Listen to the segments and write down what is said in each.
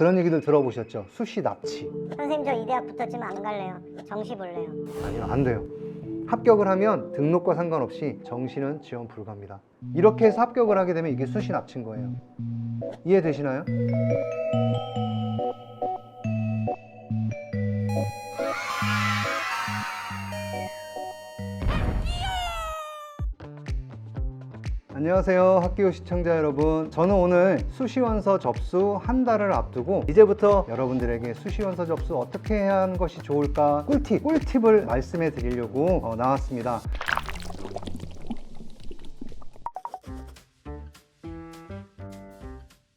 그런 얘기들 들어보셨죠? 수시 납치. 선생님 저 이 대학 붙었지만 안 갈래요. 정시 볼래요. 아니요, 안 돼요. 합격을 하면 등록과 상관없이 정시는 지원 불가입니다. 이렇게 해서 합격을 하게 되면 이게 수시 납치인 거예요. 이해되시나요? 안녕하세요, 학기호 시청자 여러분. 저는 오늘 수시원서 접수 한 달을 앞두고 이제부터 여러분들에게 수시원서 접수 어떻게 해야 하는 것이 좋을까 꿀팁을 말씀해 드리려고 나왔습니다.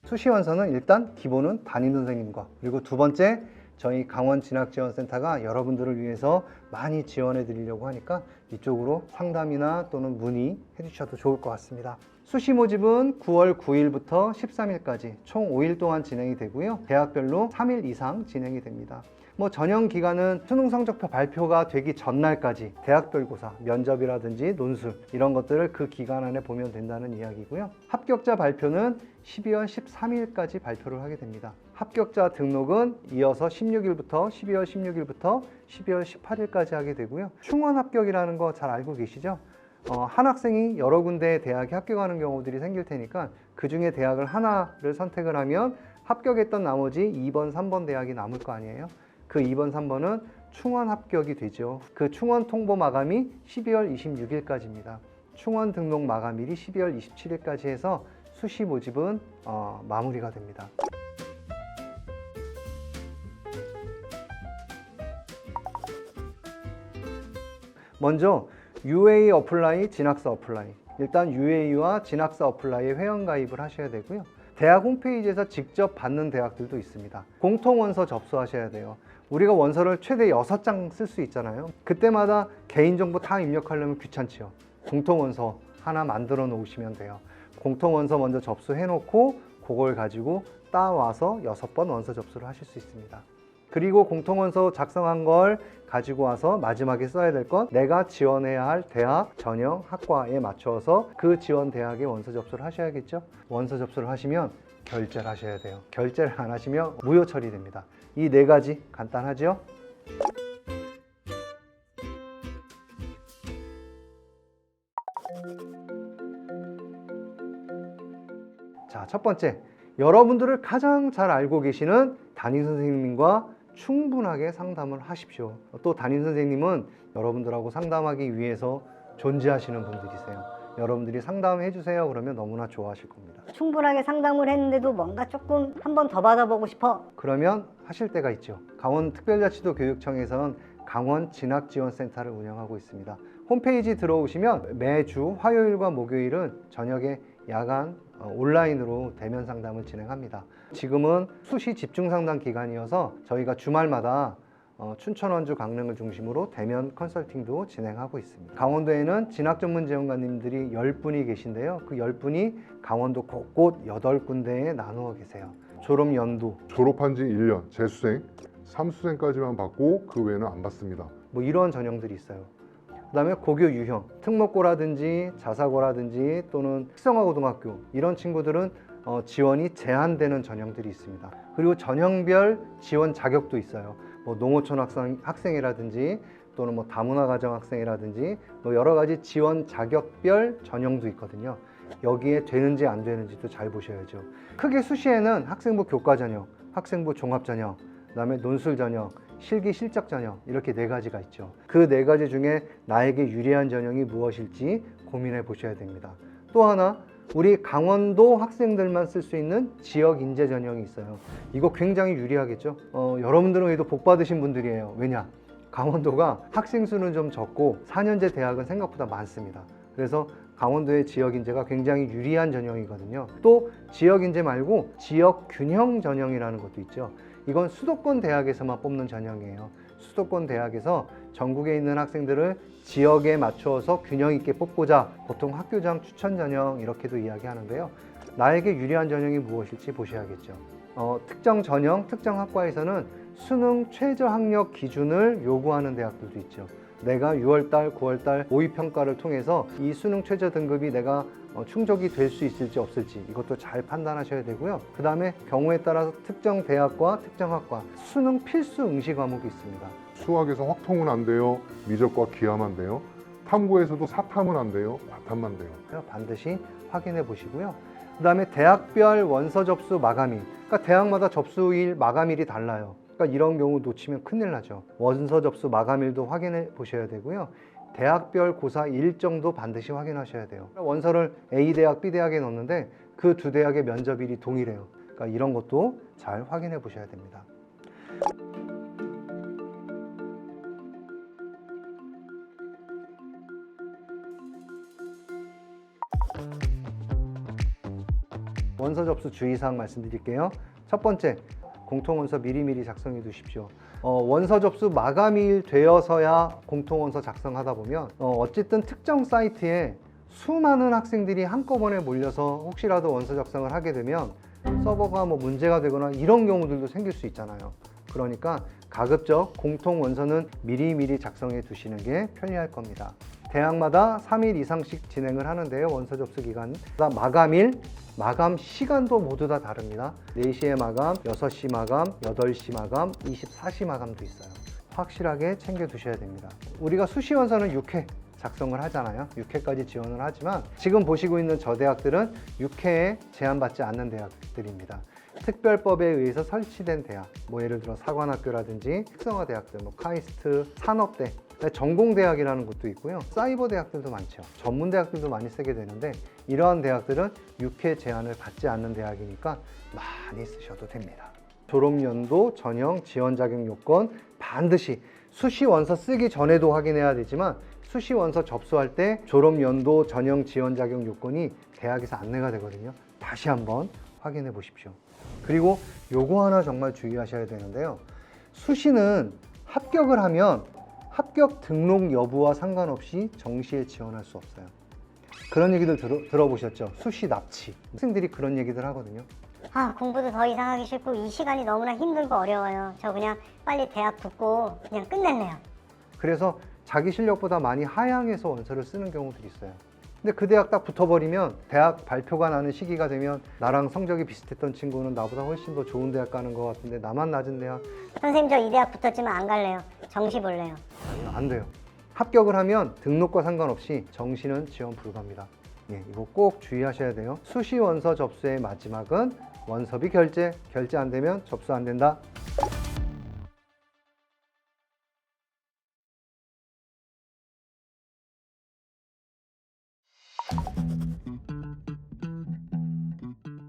수시원서는 일단 기본은 담임선생님과, 그리고 두 번째 저희 강원진학지원센터가 여러분들을 위해서 많이 지원해 드리려고 하니까 이쪽으로 상담이나 또는 문의 해주셔도 좋을 것 같습니다. 수시 모집은 9월 9일부터 13일까지 총 5일 동안 진행이 되고요. 대학별로 3일 이상 진행이 됩니다. 전형 기간은 수능 성적표 발표가 되기 전날까지 대학별고사, 면접이라든지 논술 이런 것들을 그 기간 안에 보면 된다는 이야기고요. 합격자 발표는 12월 13일까지 발표를 하게 됩니다. 합격자 등록은 이어서 12월 16일부터 12월 18일까지 하게 되고요. 충원 합격이라는 거 잘 알고 계시죠? 한 학생이 여러 군데의 대학에 합격하는 경우들이 생길 테니까 그 중에 대학을 하나를 선택을 하면 합격했던 나머지 2번, 3번 대학이 남을 거 아니에요? 그 2번, 3번은 충원 합격이 되죠. 그 충원 통보 마감이 12월 26일까지입니다. 충원 등록 마감일이 12월 27일까지 해서 수시 모집은 마무리가 됩니다. 먼저 UA 어플라이, 진학사 어플라이. 일단 UA와 진학사 어플라이에 회원 가입을 하셔야 되고요. 대학 홈페이지에서 직접 받는 대학들도 있습니다. 공통원서 접수하셔야 돼요. 우리가 원서를 최대 6장 쓸 수 있잖아요. 그때마다 개인정보 다 입력하려면 귀찮지요. 공통원서 하나 만들어 놓으시면 돼요. 공통원서 먼저 접수해 놓고 그걸 가지고 따와서 6번 원서 접수를 하실 수 있습니다. 그리고 공통원서 작성한 걸 가지고 와서 마지막에 써야 될 건 내가 지원해야 할 대학, 전형, 학과에 맞춰서 그 지원 대학에 원서 접수를 하셔야겠죠. 원서 접수를 하시면 결제를 하셔야 돼요. 결제를 안 하시면 무효 처리됩니다. 이 네 가지 간단하죠? 자, 첫 번째, 여러분들을 가장 잘 알고 계시는 담임선생님과 충분하게 상담을 하십시오. 또 담임선생님은 여러분들하고 상담하기 위해서 존재하시는 분들이세요. 여러분들이 상담해 주세요 그러면 너무나 좋아하실 겁니다. 충분하게 상담을 했는데도 뭔가 조금 한 번 더 받아보고 싶어. 그러면 하실 때가 있죠. 강원특별자치도 교육청에서는 강원진학지원센터를 운영하고 있습니다. 홈페이지 들어오시면 매주 화요일과 목요일은 저녁에 야간 온라인으로 대면 상담을 진행합니다. 지금은 수시 집중 상담 기간이어서 저희가 주말마다 춘천, 원주, 강릉을 중심으로 대면 컨설팅도 진행하고 있습니다. 강원도에는 진학 전문 지원관님들이 10분이 계신데요. 그 10분이 강원도 곳곳 8군데에 나누어 계세요. 졸업 연도, 졸업한 지 1년, 재수생, 3수생까지만 받고 그 외에는 안 받습니다. 이런 전형들이 있어요. 그 다음에 고교 유형, 특목고라든지 자사고라든지 또는 특성화고등학교 이런 친구들은 지원이 제한되는 전형들이 있습니다. 그리고 전형별 지원 자격도 있어요. 농어촌 학생이라든지 또는 다문화 가정 학생이라든지 여러 가지 지원 자격별 전형도 있거든요. 여기에 되는지 안 되는지도 잘 보셔야죠. 크게 수시에는 학생부 교과 전형, 학생부 종합 전형, 그다음에 논술 전형, 실기 실적 전형 이렇게 네 가지가 있죠. 그 네 가지 중에 나에게 유리한 전형이 무엇일지 고민해 보셔야 됩니다. 또 하나, 우리 강원도 학생들만 쓸 수 있는 지역 인재 전형이 있어요. 이거 굉장히 유리하겠죠. 여러분들은 그래도 복 받으신 분들이에요. 왜냐? 강원도가 학생 수는 좀 적고 4년제 대학은 생각보다 많습니다. 그래서 강원도의 지역 인재가 굉장히 유리한 전형이거든요. 또 지역 인재 말고 지역 균형 전형이라는 것도 있죠. 이건 수도권 대학에서만 뽑는 전형이에요. 수도권 대학에서 전국에 있는 학생들을 지역에 맞추어서 균형 있게 뽑고자 보통 학교장 추천 전형 이렇게도 이야기하는데요. 나에게 유리한 전형이 무엇일지 보셔야겠죠. 특정 전형, 특정 학과에서는 수능 최저 학력 기준을 요구하는 대학들도 있죠. 내가 6월달, 9월달 모의평가를 통해서 이 수능 최저 등급이 내가 충족이 될 수 있을지 없을지 이것도 잘 판단하셔야 되고요. 그 다음에 경우에 따라서 특정 대학과 특정 학과 수능 필수 응시 과목이 있습니다. 수학에서 확통은 안 돼요. 미적과 기하만 돼요. 탐구에서도 사탐은 안 돼요. 과탐만 돼요. 그래서 반드시 확인해 보시고요. 그 다음에 대학별 원서 접수 마감일, 그러니까 대학마다 접수일 마감일이 달라요. 그러니까 이런 경우 놓치면 큰일 나죠. 원서 접수 마감일도 확인해 보셔야 되고요. 대학별 고사 일정도 반드시 확인하셔야 돼요. 원서를 A 대학, B 대학에 넣었는데 그 두 대학의 면접일이 동일해요. 그러니까 이런 것도 잘 확인해 보셔야 됩니다. 원서 접수 주의사항 말씀드릴게요. 첫 번째, 공통원서 미리미리 작성해 두십시오. 원서 접수 마감일 되어서야 공통원서 작성하다 보면 어쨌든 특정 사이트에 수많은 학생들이 한꺼번에 몰려서 혹시라도 원서 작성을 하게 되면 서버가 뭐 문제가 되거나 이런 경우들도 생길 수 있잖아요. 그러니까 가급적 공통원서는 미리미리 작성해 두시는 게 편리할 겁니다. 대학마다 3일 이상씩 진행을 하는데요. 원서 접수 기간, 마감일, 마감 시간도 모두 다 다릅니다. 4시에 마감, 6시 마감, 8시 마감, 24시 마감도 있어요. 확실하게 챙겨 두셔야 됩니다. 우리가 수시원서는 6회 작성을 하잖아요. 6회까지 지원을 하지만 지금 보시고 있는 저 대학들은 6회에 제한받지 않는 대학들입니다. 특별법에 의해서 설치된 대학, 뭐 예를 들어 사관학교라든지 특성화 대학들, 뭐 카이스트, 산업대, 전공대학이라는 곳도 있고요. 사이버 대학들도 많죠. 전문 대학들도 많이 쓰게 되는데 이러한 대학들은 6회 제한을 받지 않는 대학이니까 많이 쓰셔도 됩니다. 졸업연도 전형 지원 자격 요건 반드시 수시 원서 쓰기 전에도 확인해야 되지만 수시 원서 접수할 때 졸업연도 전형 지원 자격 요건이 대학에서 안내가 되거든요. 다시 한번 확인해 보십시오. 그리고 요거 하나 정말 주의하셔야 되는데요. 수시는 합격을 하면 합격 등록 여부와 상관없이 정시에 지원할 수 없어요. 그런 얘기들 들어보셨죠? 수시 납치. 학생들이 그런 얘기들 하거든요. 아, 공부도 더 이상 하기 싫고 이 시간이 너무나 힘들고 어려워요. 저 그냥 빨리 대학 붙고 그냥 끝낼래요. 그래서 자기 실력보다 많이 하향해서 원서를 쓰는 경우들이 있어요. 근데 그 대학 딱 붙어버리면 대학 발표가 나는 시기가 되면 나랑 성적이 비슷했던 친구는 나보다 훨씬 더 좋은 대학 가는 것 같은데 나만 낮은 대학? 선생님 저 이 대학 붙었지만 안 갈래요. 정시 볼래요. 아니요, 안 돼요. 합격을 하면 등록과 상관없이 정시는 지원 불가입니다. 예, 이거 꼭 주의하셔야 돼요. 수시 원서 접수의 마지막은 원서비 결제 안 되면 접수 안 된다.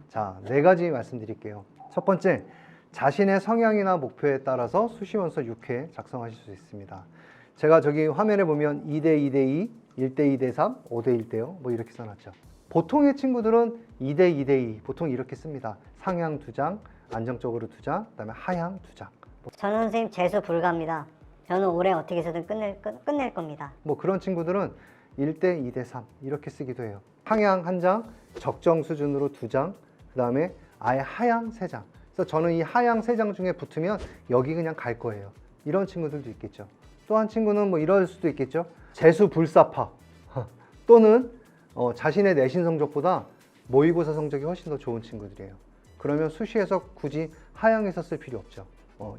자, 4가지 말씀드릴게요. 첫 번째, 자신의 성향이나 목표에 따라서 수시원서 6회 작성하실 수 있습니다. 제가 저기 화면에 보면 2대 2대 2, 1대 2대 3, 5대 1대 0 뭐 이렇게 써놨죠. 보통의 친구들은 2대 2대 2 보통 이렇게 씁니다. 상향 2장, 안정적으로 2장, 그다음에 하향 2장. 저는 선생님 재수 불가입니다. 저는 올해 어떻게 해서든 끝낼 겁니다. 뭐 그런 친구들은 1대 2대 3 이렇게 쓰기도 해요. 상향 1장, 적정 수준으로 2장, 그 다음에 아예 하향 3장. 그래서 저는 이 하향 3장 중에 붙으면 여기 그냥 갈 거예요. 이런 친구들도 있겠죠. 또 한 친구는 뭐 이럴 수도 있겠죠. 재수 불사파 또는 자신의 내신 성적보다 모의고사 성적이 훨씬 더 좋은 친구들이에요. 그러면 수시에서 굳이 하향해서 쓸 필요 없죠.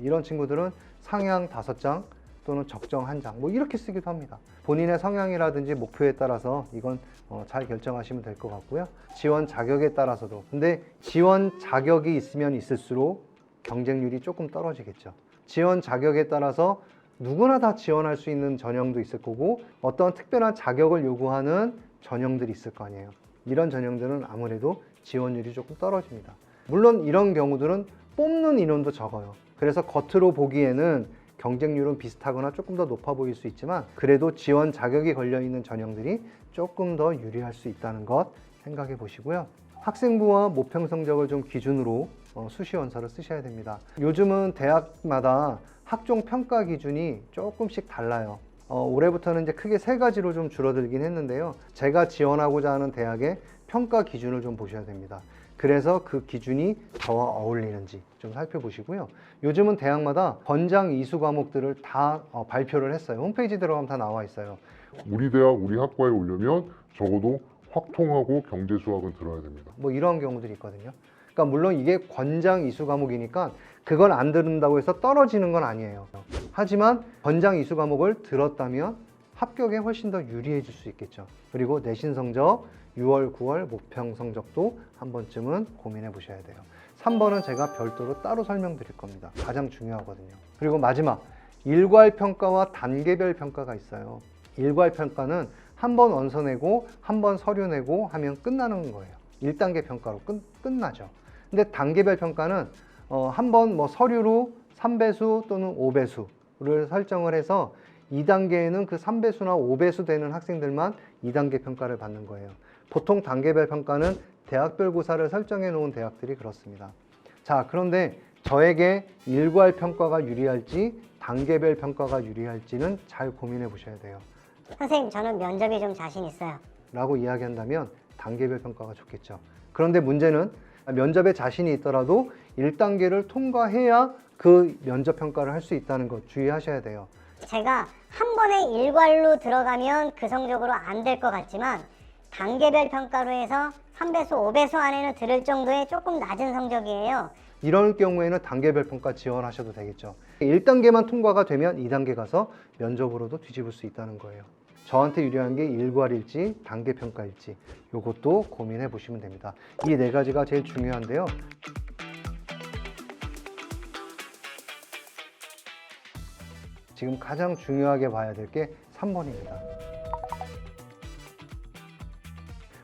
이런 친구들은 상향 5장 또는 적정 1장 뭐 이렇게 쓰기도 합니다. 본인의 성향이라든지 목표에 따라서 이건 잘 결정하시면 될 것 같고요. 지원 자격에 따라서도. 근데 지원 자격이 있으면 있을수록 경쟁률이 조금 떨어지겠죠. 지원 자격에 따라서 누구나 다 지원할 수 있는 전형도 있을 거고 어떤 특별한 자격을 요구하는 전형들이 있을 거 아니에요. 이런 전형들은 아무래도 지원율이 조금 떨어집니다. 물론 이런 경우들은 뽑는 인원도 적어요. 그래서 겉으로 보기에는 경쟁률은 비슷하거나 조금 더 높아 보일 수 있지만 그래도 지원 자격이 걸려 있는 전형들이 조금 더 유리할 수 있다는 것 생각해 보시고요. 학생부와 모평 성적을 좀 기준으로 수시 원서를 쓰셔야 됩니다. 요즘은 대학마다 학종 평가 기준이 조금씩 달라요. 올해부터는 이제 크게 3가지로 좀 줄어들긴 했는데요. 제가 지원하고자 하는 대학의 평가 기준을 좀 보셔야 됩니다. 그래서 그 기준이 저와 어울리는지 좀 살펴보시고요. 요즘은 대학마다 권장 이수 과목들을 다 발표를 했어요. 홈페이지 들어가면 다 나와 있어요. 우리 대학, 우리 학과에 오려면 적어도 확통하고 경제수학은 들어야 됩니다. 뭐 이런 경우들이 있거든요. 그러니까 물론 이게 권장 이수 과목이니까 그걸 안 들은다고 해서 떨어지는 건 아니에요. 하지만 권장 이수 과목을 들었다면 합격에 훨씬 더 유리해질 수 있겠죠. 그리고 내신 성적 6월, 9월 모평 성적도 한 번쯤은 고민해 보셔야 돼요. 3번은 제가 별도로 따로 설명드릴 겁니다. 가장 중요하거든요. 그리고 마지막, 일괄 평가와 단계별 평가가 있어요. 일괄 평가는 한 번 원서 내고 한 번 서류 내고 하면 끝나는 거예요. 1단계 평가로 끝나죠. 근데 단계별 평가는 한 번 뭐 서류로 3배수 또는 5배수를 설정을 해서 2단계에는 그 3배수나 5배수 되는 학생들만 2단계 평가를 받는 거예요. 보통 단계별 평가는 대학별 고사를 설정해 놓은 대학들이 그렇습니다. 자, 그런데 저에게 일괄 평가가 유리할지 단계별 평가가 유리할지는 잘 고민해 보셔야 돼요. 선생님, 저는 면접에 좀 자신 있어요. 라고 이야기한다면 단계별 평가가 좋겠죠. 그런데 문제는 면접에 자신이 있더라도 1단계를 통과해야 그 면접 평가를 할 수 있다는 것 주의하셔야 돼요. 제가 한 번에 일괄로 들어가면 그 성적으로 안 될 것 같지만 단계별 평가로 해서 3배수, 5배수 안에는 들을 정도의 조금 낮은 성적이에요. 이럴 경우에는 단계별 평가 지원하셔도 되겠죠. 1단계만 통과가 되면 2단계 가서 면접으로도 뒤집을 수 있다는 거예요. 저한테 유리한 게 일괄일지 단계 평가일지 이것도 고민해 보시면 됩니다. 이 네 가지가 제일 중요한데요. 지금 가장 중요하게 봐야 될 게 3번입니다.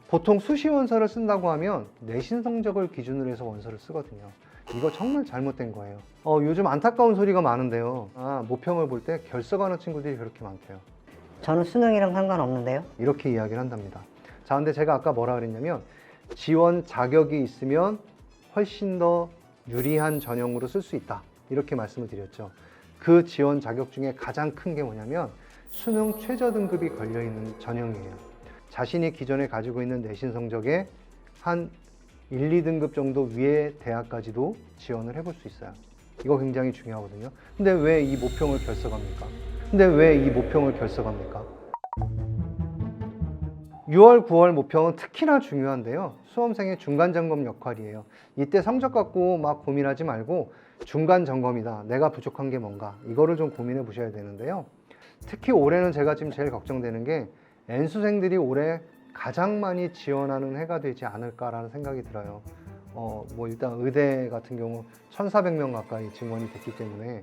보통 수시 원서를 쓴다고 하면 내신 성적을 기준으로 해서 원서를 쓰거든요. 이거 정말 잘못된 거예요. 요즘 안타까운 소리가 많은데요. 모평을 볼 때 결석하는 친구들이 그렇게 많대요. 저는 수능이랑 상관없는데요. 이렇게 이야기를 한답니다. 자, 근데 제가 아까 뭐라 그랬냐면 지원 자격이 있으면 훨씬 더 유리한 전형으로 쓸 수 있다. 이렇게 말씀을 드렸죠. 그 지원 자격 중에 가장 큰 게 뭐냐면 수능 최저 등급이 걸려있는 전형이에요. 자신이 기존에 가지고 있는 내신 성적에 한 1, 2등급 정도 위의 대학까지도 지원을 해볼 수 있어요. 이거 굉장히 중요하거든요. 근데 왜 이 모평을 결석합니까? 6월, 9월 모평은 특히나 중요한데요. 수험생의 중간 점검 역할이에요. 이때 성적 갖고 막 고민하지 말고 중간 점검이다. 내가 부족한 게 뭔가. 이거를 좀 고민해 보셔야 되는데요. 특히 올해는 제가 지금 제일 걱정되는 게 N수생들이 올해 가장 많이 지원하는 해가 되지 않을까라는 생각이 들어요. 뭐 일단 의대 같은 경우 1,400명 가까이 증원이 됐기 때문에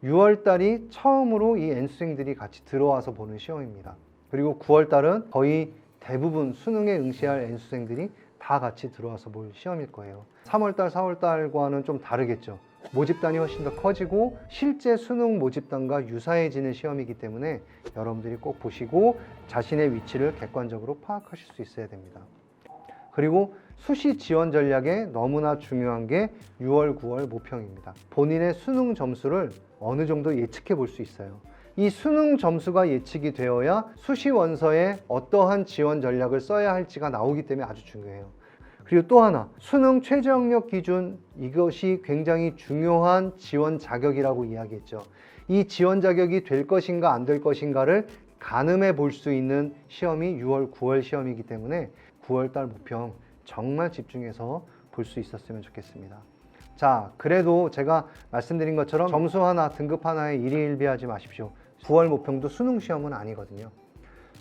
6월 달이 처음으로 이 N수생들이 같이 들어와서 보는 시험입니다. 그리고 9월 달은 거의 대부분 수능에 응시할 N수생들이 다 같이 들어와서 볼 시험일 거예요. 3월 달, 4월 달과는 좀 다르겠죠. 모집단이 훨씬 더 커지고 실제 수능 모집단과 유사해지는 시험이기 때문에 여러분들이 꼭 보시고 자신의 위치를 객관적으로 파악하실 수 있어야 됩니다. 그리고 수시 지원 전략에 너무나 중요한 게 6월, 9월 모평입니다. 본인의 수능 점수를 어느 정도 예측해 볼 수 있어요. 이 수능 점수가 예측이 되어야 수시 원서에 어떠한 지원 전략을 써야 할지가 나오기 때문에 아주 중요해요. 그리고 또 하나, 수능 최저 학력 기준, 이것이 굉장히 중요한 지원 자격이라고 이야기했죠. 이 지원 자격이 될 것인가 안 될 것인가를 가늠해 볼 수 있는 시험이 6월, 9월 시험이기 때문에 9월 달 모평 정말 집중해서 볼 수 있었으면 좋겠습니다. 자, 그래도 제가 말씀드린 것처럼 점수 하나, 등급 하나에 일희일비하지 마십시오. 9월 모평도 수능 시험은 아니거든요.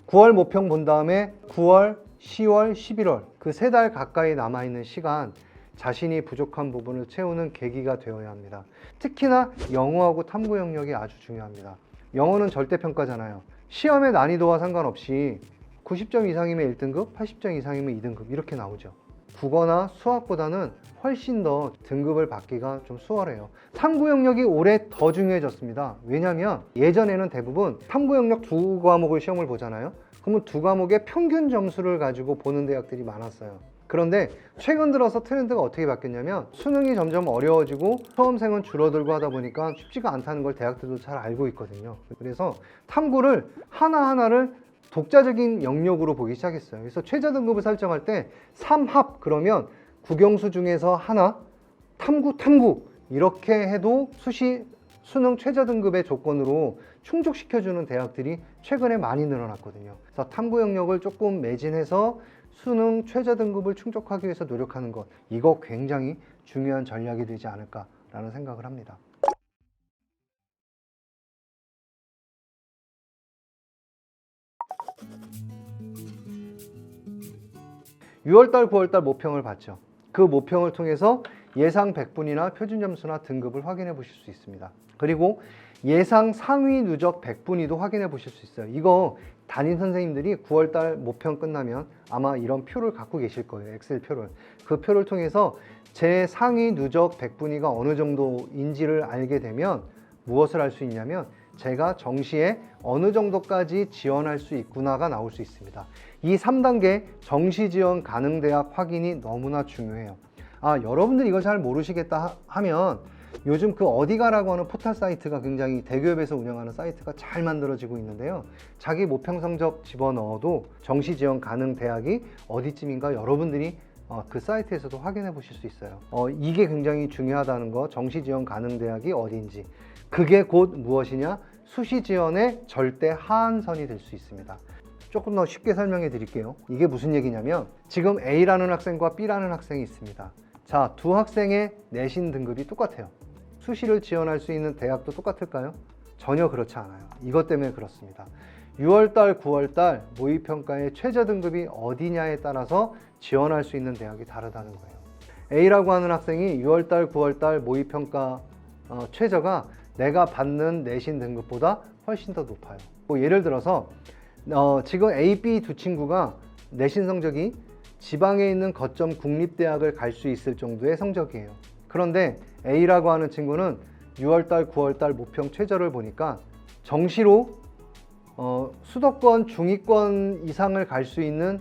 9월 모평 본 다음에 9월, 10월, 11월 그 3달 가까이 남아있는 시간 자신이 부족한 부분을 채우는 계기가 되어야 합니다. 특히나 영어하고 탐구 영역이 아주 중요합니다. 영어는 절대평가잖아요. 시험의 난이도와 상관없이 90점 이상이면 1등급, 80점 이상이면 2등급 이렇게 나오죠. 국어나 수학보다는 훨씬 더 등급을 받기가 좀 수월해요. 탐구 영역이 올해 더 중요해졌습니다. 왜냐하면 예전에는 대부분 탐구 영역 2과목을 시험을 보잖아요. 그러면 2과목의 평균 점수를 가지고 보는 대학들이 많았어요. 그런데 최근 들어서 트렌드가 어떻게 바뀌었냐면 수능이 점점 어려워지고 수험생은 줄어들고 하다 보니까 쉽지가 않다는 걸 대학들도 잘 알고 있거든요. 그래서 탐구를 하나하나를 독자적인 영역으로 보기 시작했어요. 그래서 최저 등급을 설정할 때 3합 그러면 국영수 중에서 하나, 탐구 이렇게 해도 수능 최저 등급의 조건으로 충족시켜주는 대학들이 최근에 많이 늘어났거든요. 그래서 탐구 영역을 조금 매진해서 수능 최저 등급을 충족하기 위해서 노력하는 것, 이거 굉장히 중요한 전략이 되지 않을까라는 생각을 합니다. 6월달, 9월달 모평을 봤죠. 그 모평을 통해서 예상 100분이나 표준 점수나 등급을 확인해 보실 수 있습니다. 그리고 예상 상위 누적 100분위도 확인해 보실 수 있어요. 이거 담임 선생님들이 9월달 모평 끝나면 아마 이런 표를 갖고 계실 거예요. 엑셀 표를. 그 표를 통해서 제 상위 누적 100분위가 어느 정도인지를 알게 되면 무엇을 할 수 있냐면 제가 정시에 어느 정도까지 지원할 수 있구나가 나올 수 있습니다. 이 3단계 정시 지원 가능 대학 확인이 너무나 중요해요. 여러분들 이걸 잘 모르시겠다 하면 요즘 그 어디가라고 하는 포털 사이트가 굉장히 대기업에서 운영하는 사이트가 잘 만들어지고 있는데요. 자기 모평 성적 집어넣어도 정시 지원 가능 대학이 어디쯤인가 여러분들이 그 사이트에서도 확인해 보실 수 있어요. 이게 굉장히 중요하다는 거, 정시 지원 가능 대학이 어딘지. 그게 곧 무엇이냐? 수시 지원의 절대 하한선이 될 수 있습니다. 조금 더 쉽게 설명해 드릴게요. 이게 무슨 얘기냐면 지금 A라는 학생과 B라는 학생이 있습니다. 자, 두 학생의 내신 등급이 똑같아요. 수시를 지원할 수 있는 대학도 똑같을까요? 전혀 그렇지 않아요. 이것 때문에 그렇습니다. 6월달, 9월달 모의평가의 최저 등급이 어디냐에 따라서 지원할 수 있는 대학이 다르다는 거예요. A라고 하는 학생이 6월달, 9월달 모의평가 최저가 내가 받는 내신 등급보다 훨씬 더 높아요. 예를 들어서 지금 A, B 두 친구가 내신 성적이 지방에 있는 거점 국립대학을 갈 수 있을 정도의 성적이에요. 그런데 A라고 하는 친구는 6월달, 9월달 모평 최저를 보니까 정시로 수도권, 중위권 이상을 갈 수 있는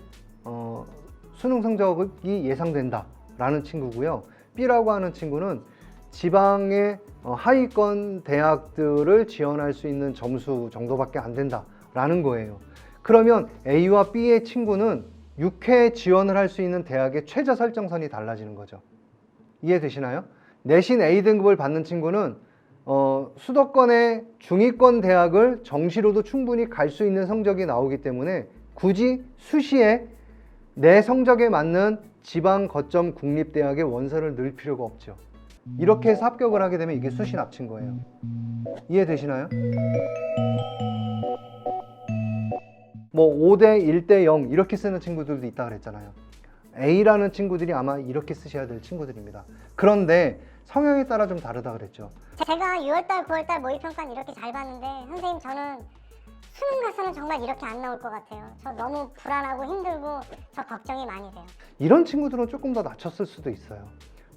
수능 성적이 예상된다라는 친구고요. B라고 하는 친구는 지방의 하위권 대학들을 지원할 수 있는 점수 정도밖에 안 된다라는 거예요. 그러면 A와 B의 친구는 6회 지원을 할 수 있는 대학의 최저 설정선이 달라지는 거죠. 이해되시나요? 내신 A 등급을 받는 친구는 수도권의 중위권 대학을 정시로도 충분히 갈 수 있는 성적이 나오기 때문에 굳이 수시에 내 성적에 맞는 지방 거점 국립대학의 원서를 넣을 필요가 없죠. 이렇게 해서 합격을 하게 되면 이게 수시 납치인 거예요. 이해되시나요? 뭐 5대 1대 0 이렇게 쓰는 친구들도 있다 그랬잖아요. A라는 친구들이 아마 이렇게 쓰셔야 될 친구들입니다. 그런데 성향에 따라 좀 다르다 그랬죠. 제가 6월달, 9월달 모의평가는 이렇게 잘 봤는데 선생님 저는 수능 가서는 정말 이렇게 안 나올 것 같아요. 저 너무 불안하고 힘들고 저 걱정이 많이 돼요. 이런 친구들은 조금 더 낮췄을 수도 있어요.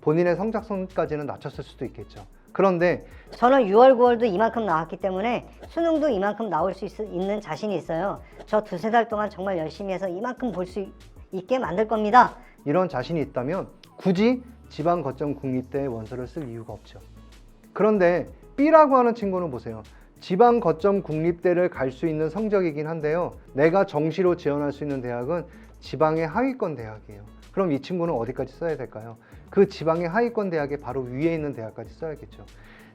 본인의 성적선까지는 낮췄을 수도 있겠죠. 그런데 저는 6월, 9월도 이만큼 나왔기 때문에 수능도 이만큼 나올 수 있는 자신이 있어요. 저 두세 달 동안 정말 열심히 해서 이만큼 볼 수 있게 만들 겁니다. 이런 자신이 있다면 굳이 지방 거점 국립대에 원서를 쓸 이유가 없죠. 그런데 B라고 하는 친구는 보세요. 지방 거점 국립대를 갈 수 있는 성적이긴 한데요. 내가 정시로 지원할 수 있는 대학은 지방의 하위권 대학이에요. 그럼 이 친구는 어디까지 써야 될까요? 그 지방의 하위권 대학의 바로 위에 있는 대학까지 써야겠죠.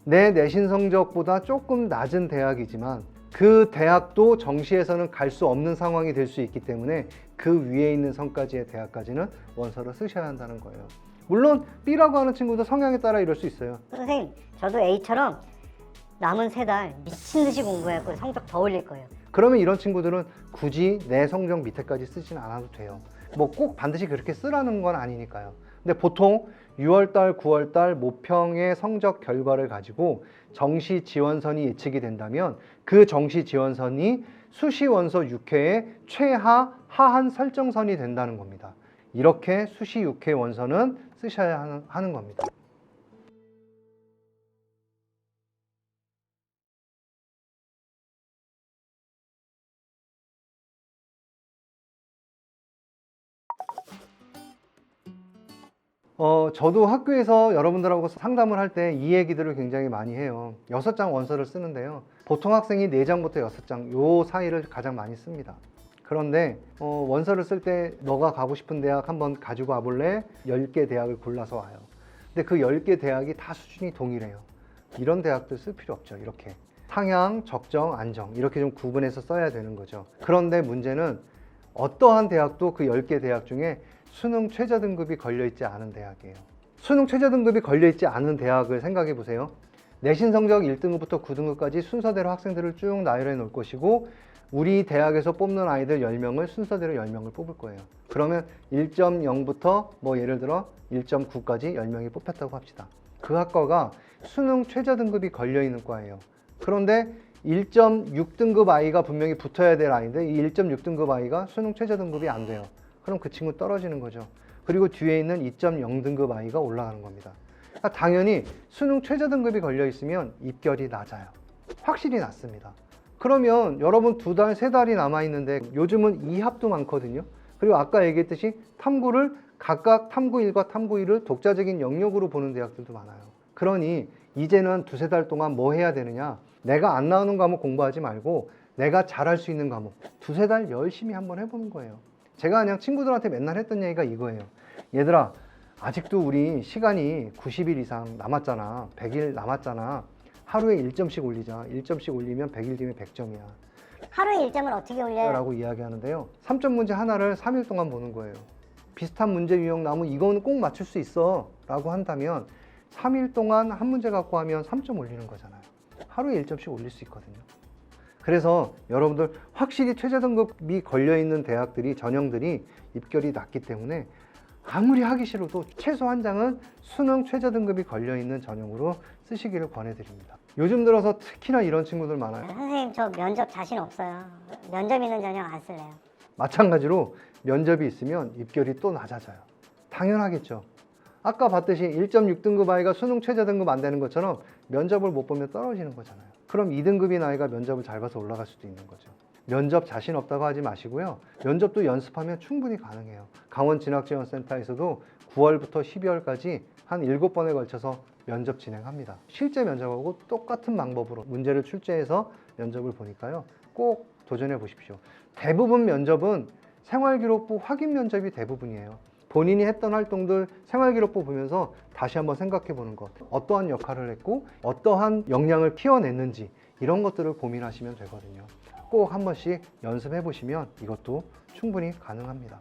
내 내신 성적보다 조금 낮은 대학이지만 그 대학도 정시에서는 갈 수 없는 상황이 될 수 있기 때문에 그 위에 있는 성까지의 대학까지는 원서를 쓰셔야 한다는 거예요. 물론 B라고 하는 친구도 성향에 따라 이럴 수 있어요. 선생님, 저도 A처럼 남은 3달 미친 듯이 공부해서 성적 더 올릴 거예요. 그러면 이런 친구들은 굳이 내 성적 밑에까지 쓰진 않아도 돼요. 뭐 꼭 반드시 그렇게 쓰라는 건 아니니까요. 근데 보통 6월달, 9월달 모평의 성적 결과를 가지고 정시 지원선이 예측이 된다면 그 정시 지원선이 수시 원서 6회의 최하 하한 설정선이 된다는 겁니다. 이렇게 수시 6회 원서는 쓰셔야 하는 겁니다. 저도 학교에서 여러분들하고 상담을 할 때 이 얘기들을 굉장히 많이 해요. 6장 원서를 쓰는데요. 보통 학생이 4장부터 6장 요 사이를 가장 많이 씁니다. 그런데 원서를 쓸 때 너가 가고 싶은 대학 한번 가지고 와볼래? 10개 대학을 골라서 와요. 근데 그 10개 대학이 다 수준이 동일해요. 이런 대학들 쓸 필요 없죠. 이렇게 상향, 적정, 안정 이렇게 좀 구분해서 써야 되는 거죠. 그런데 문제는 어떠한 대학도 그 10개 대학 중에 수능 최저 등급이 걸려있지 않은 대학이에요. 수능 최저 등급이 걸려있지 않은 대학을 생각해 보세요. 내신 성적 1등급부터 9등급까지 순서대로 학생들을 쭉 나열해 놓을 것이고 우리 대학에서 뽑는 아이들 10명을 순서대로 10명을 뽑을 거예요. 그러면 1.0부터 뭐 예를 들어 1.9까지 10명이 뽑혔다고 합시다. 그 학과가 수능 최저 등급이 걸려 있는 과예요. 그런데 1.6등급 아이가 분명히 붙어야 될 아이인데 이 1.6등급 아이가 수능 최저 등급이 안 돼요. 그럼 그 친구 떨어지는 거죠. 그리고 뒤에 있는 2.0등급 아이가 올라가는 겁니다. 그러니까 당연히 수능 최저 등급이 걸려 있으면 입결이 낮아요. 확실히 낮습니다. 그러면 여러분 2달, 3달이 남아 있는데 요즘은 2합도 많거든요. 그리고 아까 얘기했듯이 탐구를 각각 탐구 1과 탐구 2를 독자적인 영역으로 보는 대학들도 많아요. 그러니 이제는 2-3달 동안 뭐 해야 되느냐? 내가 안 나오는 과목 공부하지 말고 내가 잘할 수 있는 과목 2-3달 열심히 한번 해보는 거예요. 제가 그냥 친구들한테 맨날 했던 얘기가 이거예요. 얘들아, 아직도 우리 시간이 90일 이상 남았잖아. 100일 남았잖아. 하루에 1점씩 올리자. 1점씩 올리면 100일 뒤면 100점이야. 하루에 1점을 어떻게 올려요? 라고 이야기하는데요. 3점 문제 하나를 3일 동안 보는 거예요. 비슷한 문제 유형 나오면 이거는 꼭 맞출 수 있어 라고 한다면 3일 동안 한 문제 갖고 하면 3점 올리는 거잖아요. 하루에 1점씩 올릴 수 있거든요. 그래서 여러분들 확실히 최저 등급이 걸려있는 대학들이 전형들이 입결이 낮기 때문에 아무리 하기 싫어도 최소 한 장은 수능 최저 등급이 걸려있는 전형으로 쓰시기를 권해드립니다. 요즘 들어서 특히나 이런 친구들 많아요. 선생님 저 면접 자신 없어요. 면접 있는 전형 안 쓸래요. 마찬가지로 면접이 있으면 입결이 또 낮아져요. 당연하겠죠. 아까 봤듯이 1.6등급 아이가 수능 최저 등급 안 되는 것처럼 면접을 못 보면 떨어지는 거잖아요. 그럼 2등급인 아이가 면접을 잘 봐서 올라갈 수도 있는 거죠. 면접 자신 없다고 하지 마시고요. 면접도 연습하면 충분히 가능해요. 강원진학지원센터에서도 9월부터 12월까지 한 7번에 걸쳐서 면접 진행합니다. 실제 면접하고 똑같은 방법으로 문제를 출제해서 면접을 보니까요. 꼭 도전해 보십시오. 대부분 면접은 생활기록부 확인 면접이 대부분이에요. 본인이 했던 활동들 생활기록부 보면서 다시 한번 생각해 보는 것. 어떠한 역할을 했고 어떠한 역량을 키워냈는지 이런 것들을 고민하시면 되거든요. 꼭 한 번씩 연습해 보시면 이것도 충분히 가능합니다.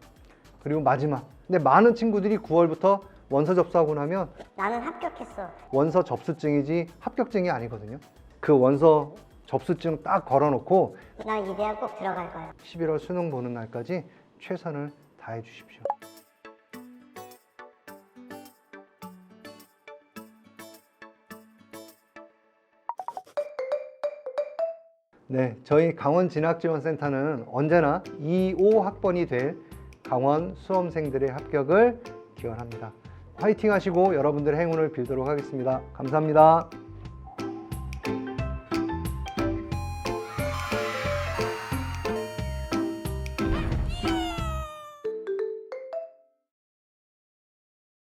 그리고 마지막. 근데 많은 친구들이 9월부터 원서 접수하고 나면 나는 합격했어. 원서 접수증이지 합격증이 아니거든요. 그 원서 접수증 딱 걸어놓고 나 이 대학 꼭 들어갈 거야. 11월 수능 보는 날까지 최선을 다해 주십시오. 네, 저희 강원진학지원센터는 언제나 2, 5학번이 될 강원 수험생들의 합격을 기원합니다. 화이팅 하시고 여러분들의 행운을 빌도록 하겠습니다. 감사합니다.